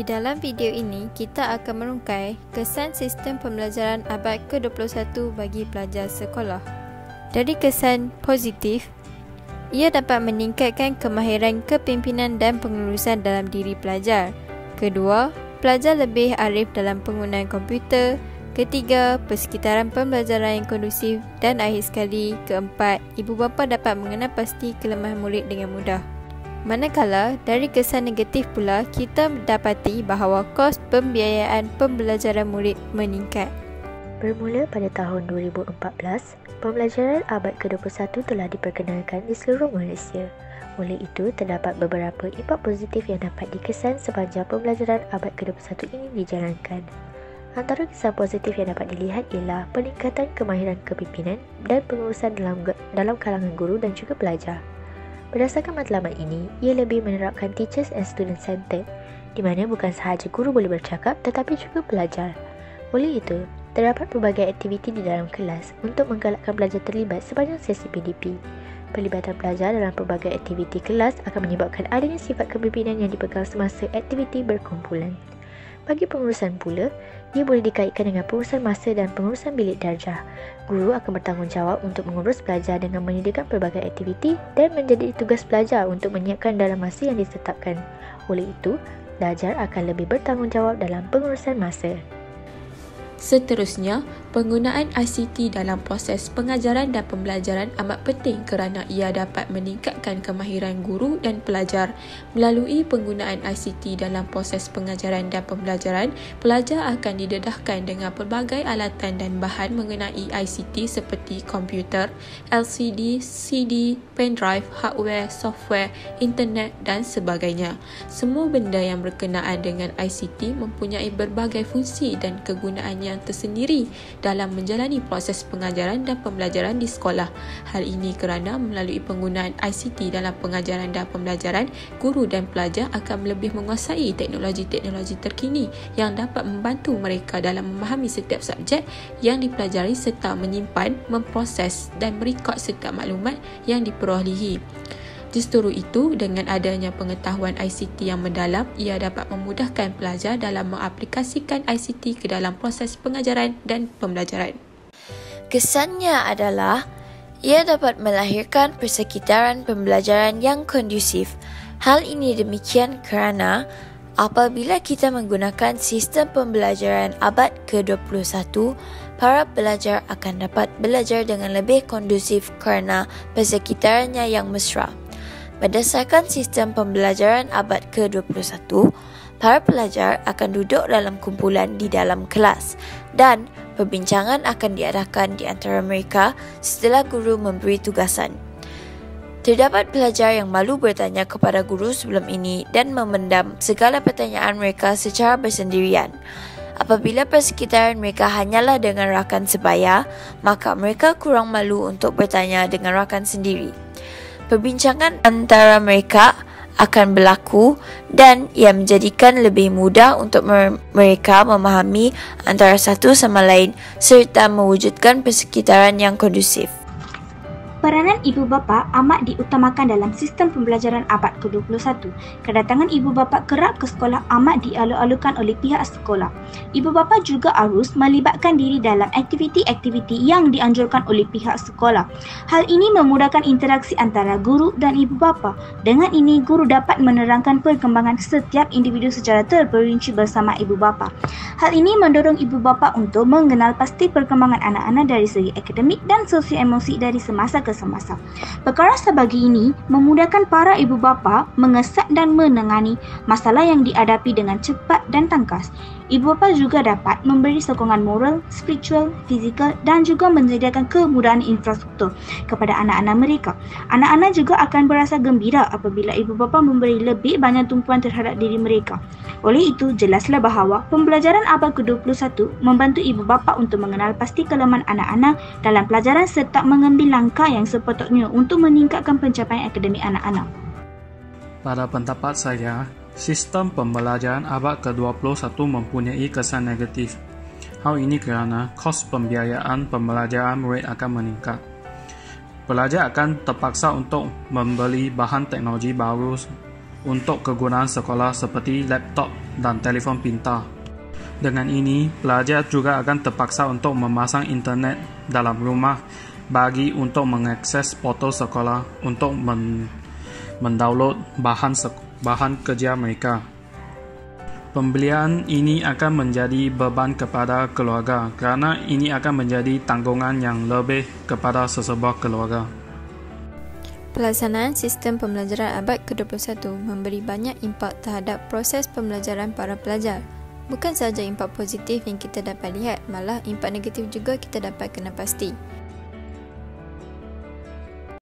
dalam video ini, kita akan merungkai kesan sistem pembelajaran abad ke-21 bagi pelajar sekolah. Dari kesan positif, ia dapat meningkatkan kemahiran kepimpinan dan pengurusan dalam diri pelajar. Kedua, pelajar lebih arif dalam penggunaan komputer. Ketiga, persekitaran pembelajaran yang kondusif. Dan akhir sekali, keempat, ibu bapa dapat mengenal pasti kelemahan murid dengan mudah. Manakala, dari kesan negatif pula, kita mendapati bahawa kos pembiayaan pembelajaran murid meningkat. Bermula pada tahun 2014, pembelajaran abad ke-21 telah diperkenalkan di seluruh Malaysia. Oleh itu, terdapat beberapa impak positif yang dapat dikesan sepanjang pembelajaran abad ke-21 ini dijalankan. Antara kesan positif yang dapat dilihat ialah peningkatan kemahiran kepimpinan dan pengurusan dalam kalangan guru dan juga pelajar. Berdasarkan matlamat ini, ia lebih menerapkan teachers and student centered, di mana bukan sahaja guru boleh bercakap tetapi juga pelajar. Oleh itu, terdapat pelbagai aktiviti di dalam kelas untuk menggalakkan pelajar terlibat sepanjang sesi PDP. Pelibatan pelajar dalam pelbagai aktiviti kelas akan menyebabkan adanya sifat kepimpinan yang dipegang semasa aktiviti berkumpulan. Bagi pengurusan pula, ia boleh dikaitkan dengan pengurusan masa dan pengurusan bilik darjah. Guru akan bertanggungjawab untuk mengurus pelajar dengan menyediakan pelbagai aktiviti dan menjadi tugas pelajar untuk menyiapkan dalam masa yang ditetapkan. Oleh itu, pelajar akan lebih bertanggungjawab dalam pengurusan masa. Seterusnya, penggunaan ICT dalam proses pengajaran dan pembelajaran amat penting kerana ia dapat meningkatkan kemahiran guru dan pelajar. Melalui penggunaan ICT dalam proses pengajaran dan pembelajaran, pelajar akan didedahkan dengan pelbagai alatan dan bahan mengenai ICT seperti komputer, LCD, CD, pendrive, hardware, software, internet dan sebagainya. Semua benda yang berkenaan dengan ICT mempunyai berbagai fungsi dan kegunaan yang tersendiri dalam menjalani proses pengajaran dan pembelajaran di sekolah. Hal ini kerana melalui penggunaan ICT dalam pengajaran dan pembelajaran, guru dan pelajar akan lebih menguasai teknologi-teknologi terkini yang dapat membantu mereka dalam memahami setiap subjek yang dipelajari serta menyimpan, memproses dan merekod setiap maklumat yang diperolehi. Justru itu, dengan adanya pengetahuan ICT yang mendalam, ia dapat memudahkan pelajar dalam mengaplikasikan ICT ke dalam proses pengajaran dan pembelajaran. Kesannya adalah ia dapat melahirkan persekitaran pembelajaran yang kondusif. Hal ini demikian kerana apabila kita menggunakan sistem pembelajaran abad ke-21, para pelajar akan dapat belajar dengan lebih kondusif kerana persekitarannya yang mesra. Berdasarkan sistem pembelajaran abad ke-21, para pelajar akan duduk dalam kumpulan di dalam kelas dan perbincangan akan diadakan di antara mereka setelah guru memberi tugasan. Terdapat pelajar yang malu bertanya kepada guru sebelum ini dan memendam segala pertanyaan mereka secara bersendirian. Apabila persekitaran mereka hanyalah dengan rakan sebaya, maka mereka kurang malu untuk bertanya dengan rakan sendiri. Perbincangan antara mereka akan berlaku dan ia menjadikan lebih mudah untuk mereka memahami antara satu sama lain serta mewujudkan persekitaran yang kondusif. Peranan ibu bapa amat diutamakan dalam sistem pembelajaran abad ke-21. Kedatangan ibu bapa kerap ke sekolah amat dialu-alukan oleh pihak sekolah. Ibu bapa juga harus melibatkan diri dalam aktiviti-aktiviti yang dianjurkan oleh pihak sekolah. Hal ini memudahkan interaksi antara guru dan ibu bapa. Dengan ini, guru dapat menerangkan perkembangan setiap individu secara terperinci bersama ibu bapa. Hal ini mendorong ibu bapa untuk mengenal pasti perkembangan anak-anak dari segi akademik dan sosio-emosi dari semasa ke semasa. Perkara sebagi ini memudahkan para ibu bapa mengesat dan menangani masalah yang dihadapi dengan cepat dan tangkas. Ibu bapa juga dapat memberi sokongan moral, spiritual, fizikal dan juga menyediakan kemudahan infrastruktur kepada anak-anak mereka. Anak-anak juga akan berasa gembira apabila ibu bapa memberi lebih banyak tumpuan terhadap diri mereka. Oleh itu, jelaslah bahawa pembelajaran abad ke-21 membantu ibu bapa untuk mengenal pasti kelemahan anak-anak dalam pelajaran serta mengambil langkah yang sepatutnya untuk meningkatkan pencapaian akademik anak-anak. Pada pendapat saya, sistem pembelajaran abad ke-21 mempunyai kesan negatif. Hal ini kerana kos pembiayaan pembelajaran murid akan meningkat. Pelajar akan terpaksa untuk membeli bahan teknologi baru untuk kegunaan sekolah seperti laptop, dan telefon pintar. Dengan ini, pelajar juga akan terpaksa untuk memasang internet dalam rumah bagi untuk mengakses portal sekolah untuk mendownload bahan kerja mereka. Pembelian ini akan menjadi beban kepada keluarga kerana ini akan menjadi tanggungan yang lebih kepada sesebuah keluarga. Pelaksanaan sistem pembelajaran abad ke-21 memberi banyak impak terhadap proses pembelajaran para pelajar. Bukan sahaja impak positif yang kita dapat lihat, malah impak negatif juga kita dapat kena pasti.